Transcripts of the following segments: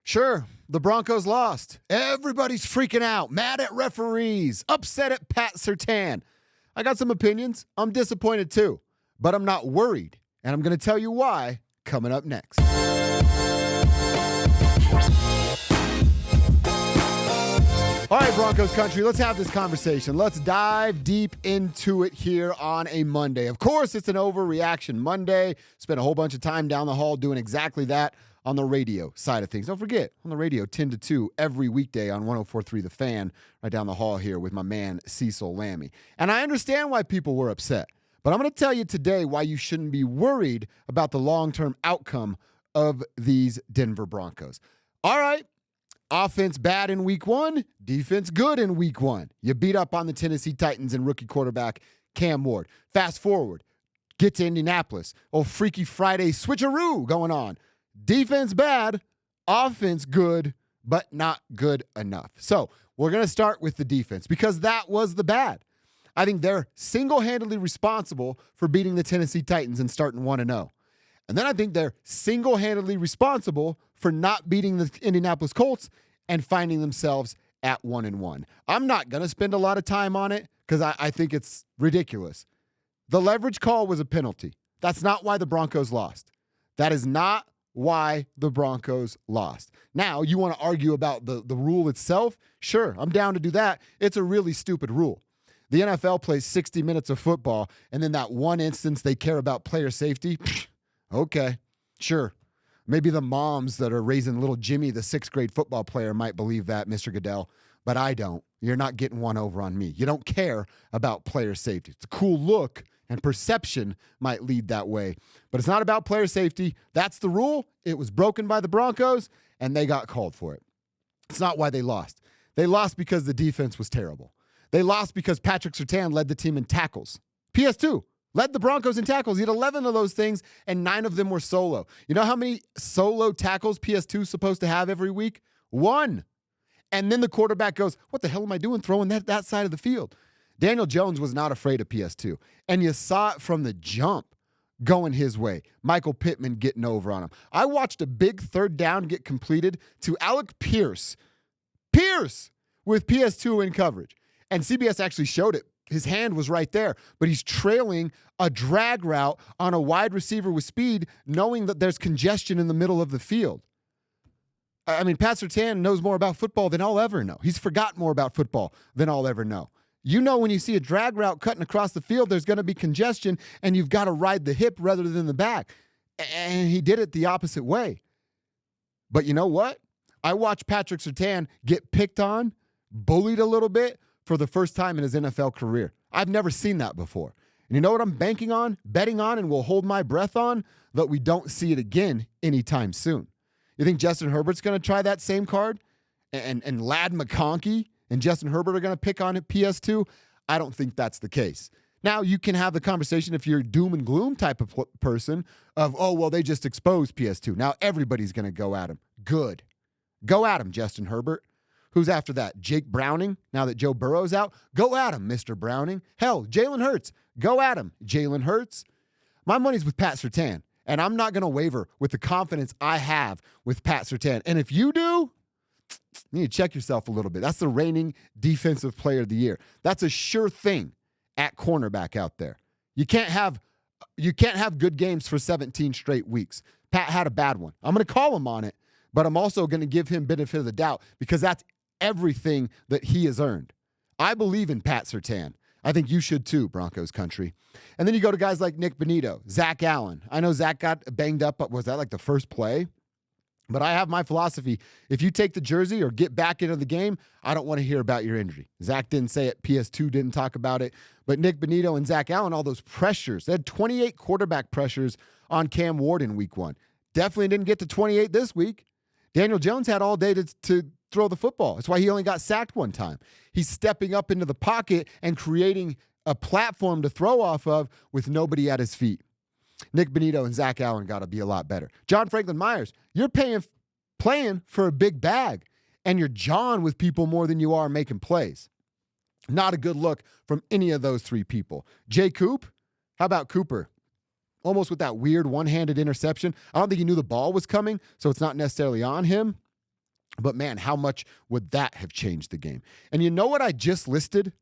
Sure, the Broncos lost. Everybody's freaking out, mad at referees, upset at Pat Surtain. I got some opinions. I'm disappointed too, but I'm not worried. And I'm going to tell you why coming up next. All right, Broncos Country, let's have this conversation. Let's dive deep into it here on a Monday. Of course, it's an overreaction Monday. Spent a whole bunch of time down the hall doing exactly that on the radio side of things. Don't forget, on the radio, 10 to 2 every weekday on 104.3 The Fan, right down the hall here with my man Cecil Lammy. And I understand why people were upset, but I'm going to tell you today why you shouldn't be worried about the long-term outcome of these Denver Broncos. All right. Offense bad in week 1, defense good in week 1. You beat up on the Tennessee Titans and rookie quarterback Cam Ward. Fast forward, get to Indianapolis. Oh, Freaky Friday switcheroo going on. Defense bad, offense good, but not good enough. So we're going to start with the defense because that was the bad. I think they're single-handedly responsible for beating the Tennessee Titans and starting 1-0. And then I think they're single-handedly responsible for not beating the Indianapolis Colts and finding themselves at 1-1. I'm not going to spend a lot of time on it because I think it's ridiculous. The leverage call was a penalty. That's not why the Broncos lost. That is not why the Broncos lost. Now, you want to argue about the rule itself? Sure, I'm down to do that. It's a really stupid rule. The NFL plays 60 minutes of football, and then that one instance they care about player safety, okay, sure. Maybe the moms that are raising little Jimmy, the 6th grade football player, might believe that, Mr. Goodell, but I don't. You're not getting one over on me. You don't care about player safety. It's a cool look, and perception might lead that way. But it's not about player safety. That's the rule. It was broken by the Broncos, and they got called for it. It's not why they lost. They lost because the defense was terrible. They lost because Patrick Surtain led the team in tackles. PS2. Led the Broncos in tackles. He had 11 of those things, and 9 of them were solo. You know how many solo tackles PS2 is supposed to have every week? 1. And then the quarterback goes, what the hell am I doing throwing that side of the field? Daniel Jones was not afraid of PS2, and you saw it from the jump going his way. Michael Pittman getting over on him. I watched a big 3rd down get completed to Alec Pierce. Pierce with PS2 in coverage. And CBS actually showed it. His hand was right there, but he's trailing a drag route on a wide receiver with speed, knowing that there's congestion in the middle of the field. I mean, Pat Surtain knows more about football than I'll ever know. He's forgotten more about football than I'll ever know. You know, when you see a drag route cutting across the field, there's going to be congestion, and you've got to ride the hip rather than the back. And he did it the opposite way. But you know what? I watched Patrick Surtain get picked on, bullied a little bit, for the first time in his NFL career. I've never seen that before. And you know what I'm betting on, and will hold my breath on? That we don't see it again anytime soon. You think Justin Herbert's going to try that same card? And Ladd McConkey and Justin Herbert are going to pick on it PS2? I don't think that's the case. Now, you can have the conversation if you're a doom and gloom type of person of, oh, well, they just exposed PS2. Now everybody's going to go at him. Good. Go at him, Justin Herbert. Who's after that? Jake Browning, now that Joe Burrow's out? Go at him, Mr. Browning. Hell, Jalen Hurts. Go at him, Jalen Hurts. My money's with Pat Surtain, and I'm not going to waver with the confidence I have with Pat Surtain. And if you do, you need to check yourself a little bit. That's the reigning defensive player of the year. That's a sure thing at cornerback out there. You can't have good games for 17 straight weeks. Pat had a bad one. I'm going to call him on it, but I'm also going to give him benefit of the doubt because that's everything that he has earned. I believe in Pat Surtain. I think you should too, Broncos Country. And then you go to guys like Nik Bonitto, Zach Allen. I know Zach got banged up, but was that like the first play? But I have my philosophy. If you take the jersey or get back into the game, I don't want to hear about your injury. Zach didn't say it. PS2 didn't talk about it. But Nik Bonitto and Zach Allen, all those pressures. They had 28 quarterback pressures on Cam Ward in week 1. Definitely didn't get to 28 this week. Daniel Jones had all day to throw the football. That's why he only got sacked 1 time. He's stepping up into the pocket and creating a platform to throw off of with nobody at his feet. Nik Bonitto and Zach Allen got to be a lot better. John Franklin Myers, you're playing for a big bag, and you're jawing with people more than you are making plays. Not a good look from any of those 3 people. Jay Coop, how about Cooper? Almost with that weird one-handed interception. I don't think he knew the ball was coming, so it's not necessarily on him. But man, how much would that have changed the game? And you know what I just listed?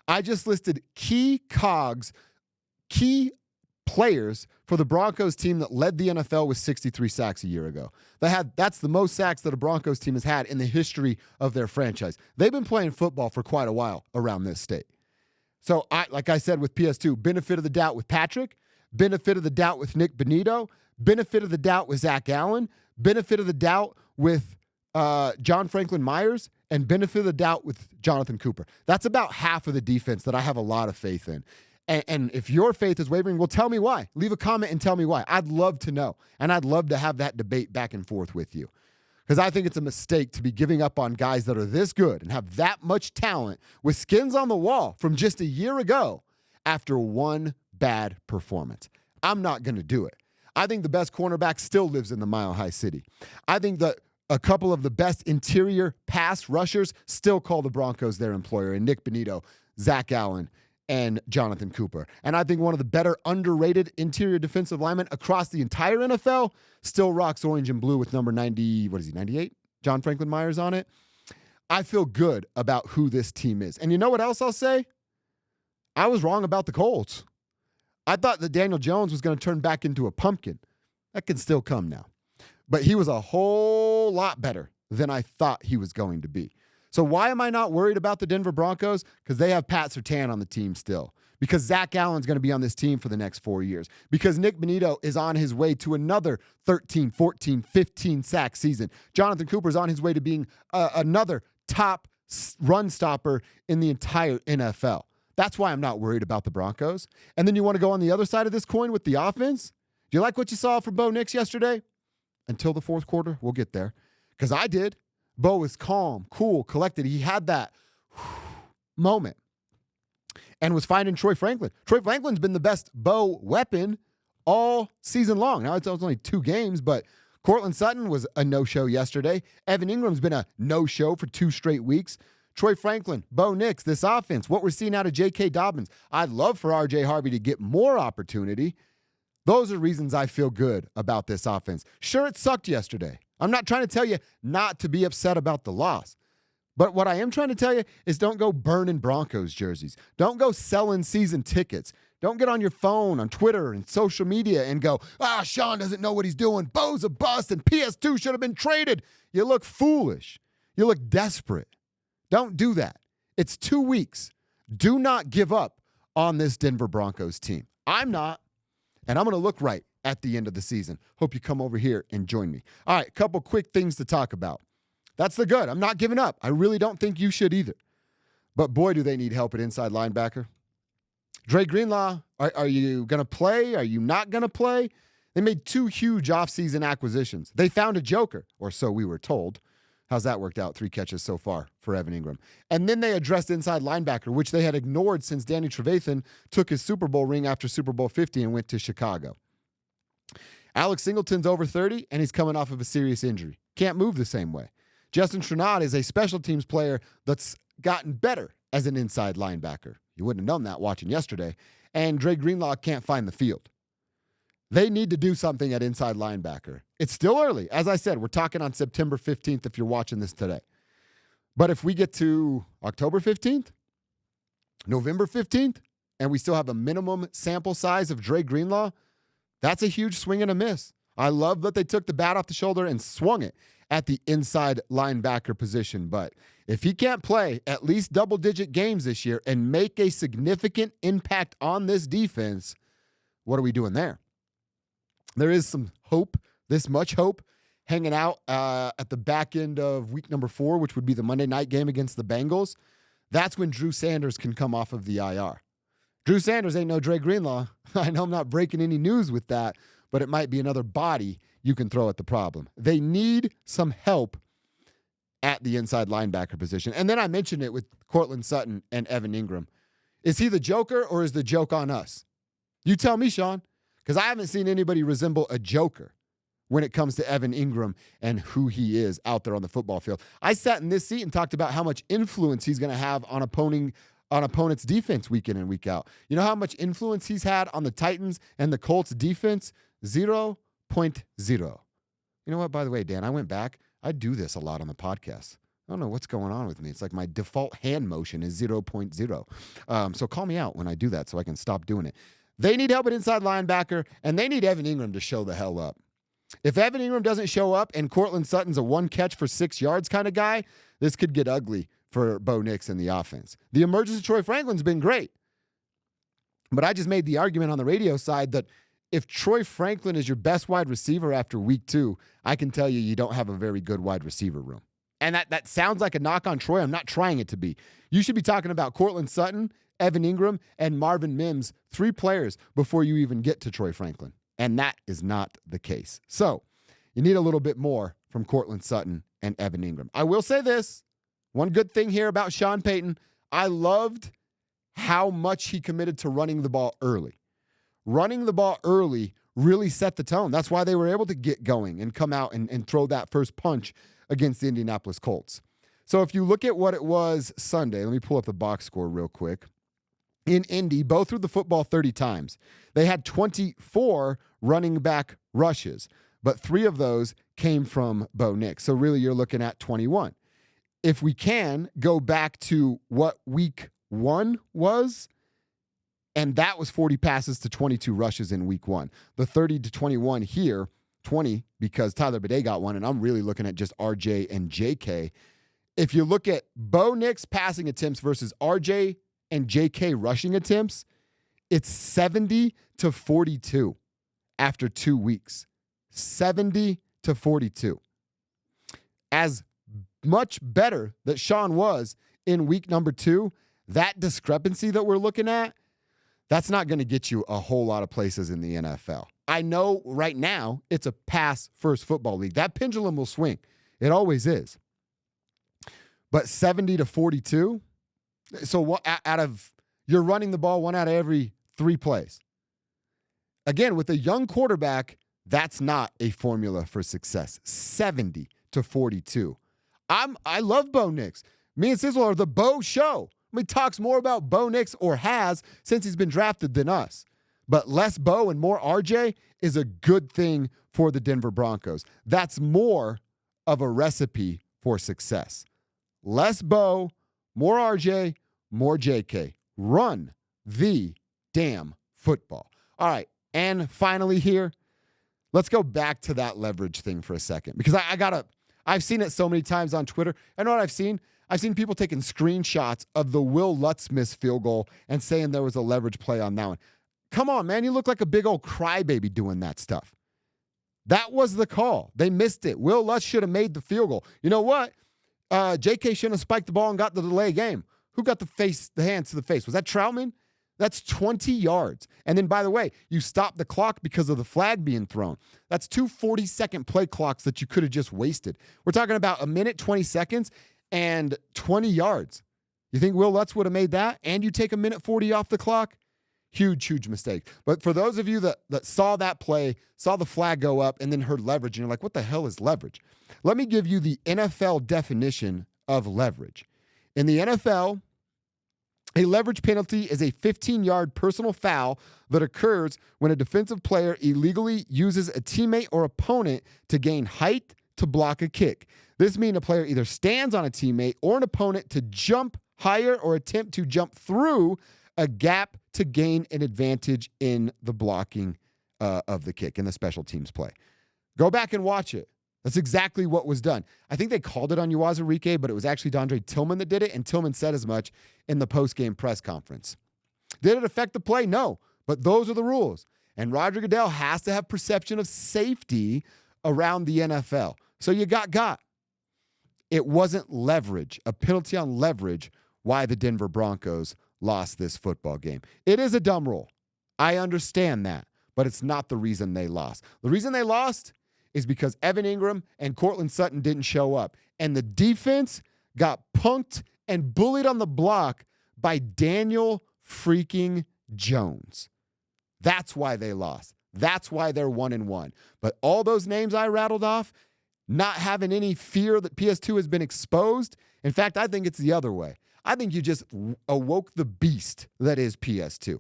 I just listed key cogs, key players for the Broncos team that led the NFL with 63 sacks a year ago. That's the most sacks that a Broncos team has had in the history of their franchise. They've been playing football for quite a while around this state. So, like I said with PS2, benefit of the doubt with Patrick, benefit of the doubt with Nik Bonitto, benefit of the doubt with Zach Allen, benefit of the doubt with John Franklin Myers, and benefit of the doubt with Jonathan Cooper. That's about half of the defense that I have a lot of faith in. And if your faith is wavering, well, tell me why. Leave a comment and tell me why. I'd love to know. And I'd love to have that debate back and forth with you. Because I think it's a mistake to be giving up on guys that are this good and have that much talent with skins on the wall from just a year ago after one bad performance. I'm not going to do it. I think the best cornerback still lives in the Mile High City. I think that a couple of the best interior pass rushers still call the Broncos their employer, and Nik Bonitto, Zach Allen, and Jonathan Cooper. And I think one of the better underrated interior defensive linemen across the entire NFL still rocks orange and blue with number 90, 98? John Franklin Myers on it. I feel good about who this team is. And you know what else I'll say? I was wrong about the Colts. I thought that Daniel Jones was going to turn back into a pumpkin. That can still come now. But he was a whole lot better than I thought he was going to be. So why am I not worried about the Denver Broncos? Because they have Pat Surtain on the team still. Because Zach Allen's going to be on this team for the next 4 years. Because Nik Bonitto is on his way to another 13, 14, 15 sack season. Jonathan Cooper's on his way to being another top run stopper in the entire NFL. That's why I'm not worried about the Broncos. And then you want to go on the other side of this coin with the offense? Do you like what you saw from Bo Nix yesterday? Until the fourth quarter, we'll get there. Because I did. Bo was calm, cool, collected. He had that moment and was finding Troy Franklin. Troy Franklin's been the best Bo weapon all season long. Now, it's only 2 games, but Cortland Sutton was a no-show yesterday. Evan Ingram's been a no-show for 2 straight weeks. Troy Franklin, Bo Nix, this offense, what we're seeing out of J.K. Dobbins. I'd love for R.J. Harvey to get more opportunity. Those are reasons I feel good about this offense. Sure, it sucked yesterday. I'm not trying to tell you not to be upset about the loss. But what I am trying to tell you is don't go burning Broncos jerseys. Don't go selling season tickets. Don't get on your phone, on Twitter and social media and go, Sean doesn't know what he's doing. Bo's a bust and PS2 should have been traded. You look foolish. You look desperate. Don't do that. It's 2 weeks. Do not give up on this Denver Broncos team. I'm not. And I'm going to look right at the end of the season. Hope you come over here and join me. All right, a couple quick things to talk about. That's the good. I'm not giving up. I really don't think you should either. But boy, do they need help at inside linebacker. Dre Greenlaw, are you going to play? Are you not going to play? They made 2 huge offseason acquisitions. They found a joker, or so we were told. How's that worked out? 3 catches so far for Evan Ingram. And then they addressed inside linebacker, which they had ignored since Danny Trevathan took his Super Bowl ring after Super Bowl 50 and went to Chicago. Alex Singleton's over 30, and he's coming off of a serious injury. Can't move the same way. Justin Trinad is a special teams player that's gotten better as an inside linebacker. You wouldn't have known that watching yesterday. And Dre Greenlaw can't find the field. They need to do something at inside linebacker. It's still early. As I said, we're talking on September 15th if you're watching this today. But if we get to October 15th, November 15th, and we still have a minimum sample size of Dre Greenlaw, that's a huge swing and a miss. I love that they took the bat off the shoulder and swung it at the inside linebacker position. But if he can't play at least double-digit games this year and make a significant impact on this defense, what are we doing there? There is some hope, this much hope, hanging out at the back end of week number 4, which would be the Monday night game against the Bengals. That's when Drew Sanders can come off of the IR. Drew Sanders ain't no Dre Greenlaw. I know I'm not breaking any news with that, but it might be another body you can throw at the problem. They need some help at the inside linebacker position. And then I mentioned it with Cortland Sutton and Evan Ingram. Is he the joker or is the joke on us? You tell me, Sean. Because I haven't seen anybody resemble a joker when it comes to Evan Ingram and who he is out there on the football field. I sat in this seat and talked about how much influence he's going to have on opponents' defense week in and week out. You know how much influence he's had on the Titans and the Colts defense? 0.0. You know what, by the way, Dan, I went back. I do this a lot on the podcast. I don't know what's going on with me. It's like my default hand motion is 0.0. So call me out when I do that so I can stop doing it. They need help at inside linebacker, and they need Evan Ingram to show the hell up. If Evan Ingram doesn't show up and Cortland Sutton's a one catch for 6 yards kind of guy, this could get ugly for Bo Nix and the offense. The emergence of Troy Franklin's been great. But I just made the argument on the radio side that if Troy Franklin is your best wide receiver after week 2, I can tell you don't have a very good wide receiver room. And that sounds like a knock on Troy. I'm not trying it to be. You should be talking about Cortland Sutton, Evan Ingram, and Marvin Mims, 3 players before you even get to Troy Franklin. And that is not the case. So you need a little bit more from Cortland Sutton and Evan Ingram. I will say this. One good thing here about Sean Payton, I loved how much he committed to running the ball early. Running the ball early really set the tone. That's why they were able to get going and come out and throw that first punch against the Indianapolis Colts. So if you look at what it was Sunday, let me pull up the box score real quick. In Indy, Bo threw the football 30 times. They had 24 running back rushes, but 3 of those came from Bo Nix. So really you're looking at 21. If we can go back to what week 1 was, and that was 40 passes to 22 rushes in week 1. The 30 to 21 here, 20 because Tyler Bidet got one, and I'm really looking at just RJ and JK. If you look at Bo Nix passing attempts versus RJ and JK rushing attempts, it's 70 to 42 after 2 weeks. 70 to 42. As much better that Sean was in week number 2, that discrepancy that we're looking at, that's not going to get you a whole lot of places in the NFL. I know right now it's a pass-first football league. That pendulum will swing. It always is. But 70 to 42, so what, you're running the ball 1 out of every 3 plays. Again, with a young quarterback, that's not a formula for success. 70 to 42. I love Bo Nix. Me and Sizzle are the Bo show. He talks more about Bo Nix, or has, since he's been drafted than us. But less Bo and more RJ is a good thing for the Denver Broncos. That's more of a recipe for success. Less Bo, more RJ, more JK. Run the damn football. All right, and finally here, let's go back to that leverage thing for a second. Because I've seen it so many times on Twitter. I know what I've seen? I've seen people taking screenshots of the Will Lutz missed field goal and saying there was a leverage play on that one. Come on, man. You look like a big old crybaby doing that stuff. That was the call. They missed it. Will Lutz should have made the field goal. You know what? JK shouldn't have spiked the ball and got the delay game. Who got the hands to the face? Was that Troutman? That's 20 yards. And then, by the way, you stopped the clock because of the flag being thrown. That's 2 40-second play clocks that you could have just wasted. We're talking about a minute, 20 seconds, and 20 yards. You think Will Lutz would have made that, and you take a minute 40 off the clock? Huge, huge mistake. But for those of you that saw that play, saw the flag go up, and then heard leverage, and you're like, what the hell is leverage? Let me give you the NFL definition of leverage. In the NFL, a leverage penalty is a 15-yard personal foul that occurs when a defensive player illegally uses a teammate or opponent to gain height to block a kick. This means a player either stands on a teammate or an opponent to jump higher or attempt to jump through a gap to gain an advantage in the blocking of the kick in the special teams play. Go back and watch it. That's exactly what was done. I think they called it on Uwazurike, but it was actually Dondre Tillman that did it, and Tillman said as much in the post-game press conference. Did it affect the play? No, but those are the rules. And Roger Goodell has to have perception of safety around the NFL. So you got. It wasn't leverage, a penalty on leverage, why the Denver Broncos lost this football game. It is a dumb rule. I understand that, but it's not the reason they lost. The reason they lost is because Evan Ingram and Cortland Sutton didn't show up, and the defense got punked and bullied on the block by Daniel freaking Jones. That's why they lost. That's why they're 1-1. But all those names I rattled off, not having any fear that PS2 has been exposed. In fact, I think it's the other way. I think you just awoke the beast that is PS2.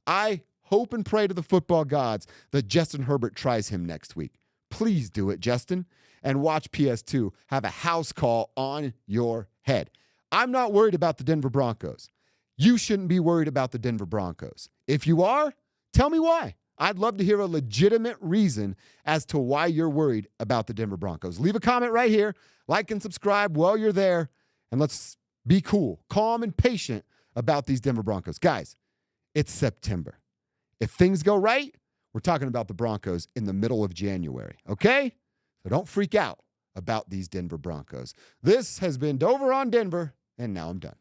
I hope and pray to the football gods that Justin Herbert tries him next week. Please do it, Justin. and watch PS2 have a house call on your head. I'm not worried about the Denver Broncos. You shouldn't be worried about the Denver Broncos. If you are, tell me why. I'd love to hear a legitimate reason as to why you're worried about the Denver Broncos. Leave a comment right here. Like and subscribe while you're there. And let's be cool, calm, and patient about these Denver Broncos. Guys, it's September. If things go right, we're talking about the Broncos in the middle of January, okay? So don't freak out about these Denver Broncos. This has been Dover on Denver, and now I'm done.